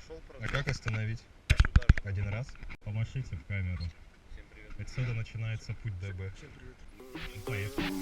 А как остановить? Один раз. Помашите в камеру. Отсюда начинается путь ДБ. Поехали.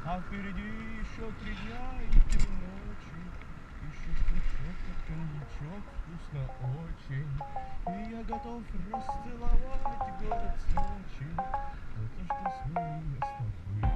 А впереди еще 3 дня и 3 ночи. Еще штучок, как коньячок, вкусно очень. И я готов расцеловать город Сочи. Это что с ними с тобой.